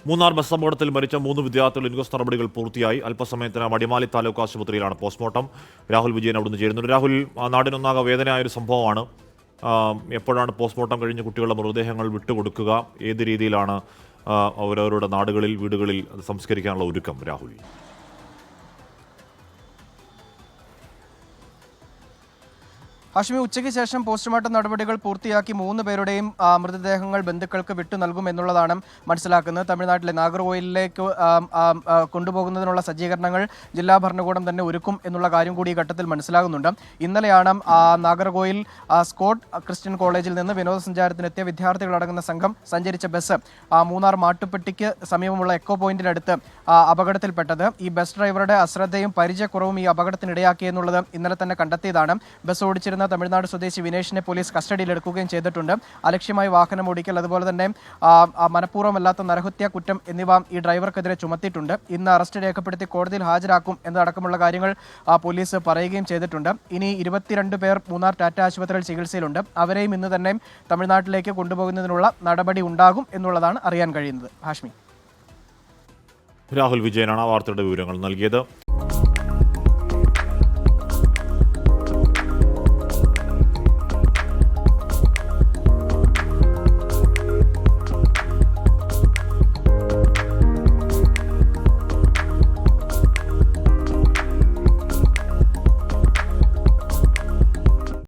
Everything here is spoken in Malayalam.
മൂന്നാർ ബസ് അപകടത്തിൽ മരിച്ച 3 വിദ്യാർത്ഥികൾ ഇൻക്വസ്റ്റ് നടപടികൾ പൂർത്തിയായി. അല്പസമയത്തിനകം അടിമാലി താലൂക്ക് ആശുപത്രിയിലാണ് പോസ്റ്റ്മോർട്ടം. രാഹുൽ വിജയൻ അവിടുന്ന് ചേരുന്നുണ്ട്. രാഹുൽ, നാടിനൊന്നാകെ വേദനയായൊരു സംഭവമാണ്. എപ്പോഴാണ് പോസ്റ്റ്മോർട്ടം കഴിഞ്ഞ് കുട്ടികളുടെ മൃതദേഹങ്ങൾ വിട്ടുകൊടുക്കുക? ഏത് രീതിയിലാണ് അവരവരുടെ നാടുകളിൽ, വീടുകളിൽ സംസ്കരിക്കാനുള്ള ഒരുക്കം? രാഹുൽ, ഹാഷ്മി, ഉച്ചയ്ക്ക് ശേഷം പോസ്റ്റ്മോർട്ടം നടപടികൾ പൂർത്തിയാക്കി 3 പേരുടെയും മൃതദേഹങ്ങൾ ബന്ധുക്കൾക്ക് വിട്ടു നൽകും എന്നുള്ളതാണ് മനസ്സിലാക്കുന്നത്. തമിഴ്നാട്ടിലെ നാഗർകോയിലിലേക്ക് കൊണ്ടുപോകുന്നതിനുള്ള സജ്ജീകരണങ്ങൾ ജില്ലാ ഭരണകൂടം തന്നെ ഒരുക്കും എന്നുള്ള കാര്യം കൂടി ഈ ഘട്ടത്തിൽ മനസ്സിലാകുന്നുണ്ട്. ഇന്നലെയാണ് നാഗർകോയിൽ സ്കോട്ട് ക്രിസ്ത്യൻ കോളേജിൽ നിന്ന് വിനോദസഞ്ചാരത്തിനെത്തിയ വിദ്യാർത്ഥികളടങ്ങുന്ന സംഘം സഞ്ചരിച്ച ബസ് മൂന്നാർ മാട്ടുപ്പെട്ടിക്ക് സമീപമുള്ള എക്കോ പോയിന്റിനടുത്ത് അപകടത്തിൽപ്പെട്ടത്. ഈ ബസ് ഡ്രൈവറുടെ അശ്രദ്ധയും പരിചയക്കുറവും ഈ അപകടത്തിനിടയാക്കിയെന്നുള്ളത് ഇന്നലെ തന്നെ കണ്ടെത്തിയതാണ്. ബസ് ഓടിച്ചിരുന്ന തമിഴ്നാട് സ്വദേശി വിനേഷിനെ പോലീസ് കസ്റ്റഡിയിലെടുക്കുകയും ചെയ്തിട്ടുണ്ട്. അലക്ഷ്യമായി വാഹനം ഓടിക്കൽ, അതുപോലെ തന്നെ മനഃപൂർവ്വമല്ലാത്ത നരഹത്യാ കുറ്റം എന്നിവ ഈ ഡ്രൈവർക്കെതിരെ ചുമത്തിയിട്ടുണ്ട്. ഇന്ന് അറസ്റ്റ് രേഖപ്പെടുത്തി കോടതിയിൽ ഹാജരാക്കും എന്നതടക്കമുള്ള കാര്യങ്ങൾ പോലീസ് പറയുകയും ചെയ്തിട്ടുണ്ട്. ഇനി 22 പേർ മൂന്നാർ ടാറ്റ ആശുപത്രിയിൽ ചികിത്സയിലുണ്ട്. അവരെയും ഇന്ന് തന്നെ തമിഴ്നാട്ടിലേക്ക് കൊണ്ടുപോകുന്നതിനുള്ള നടപടി ഉണ്ടാകും എന്നുള്ളതാണ് അറിയാൻ കഴിയുന്നത്. ഹാഷ്മി, രാഹുൽ വിജയനാണ് വാർത്തയുടെ വിവരങ്ങൾ നൽകിയത്.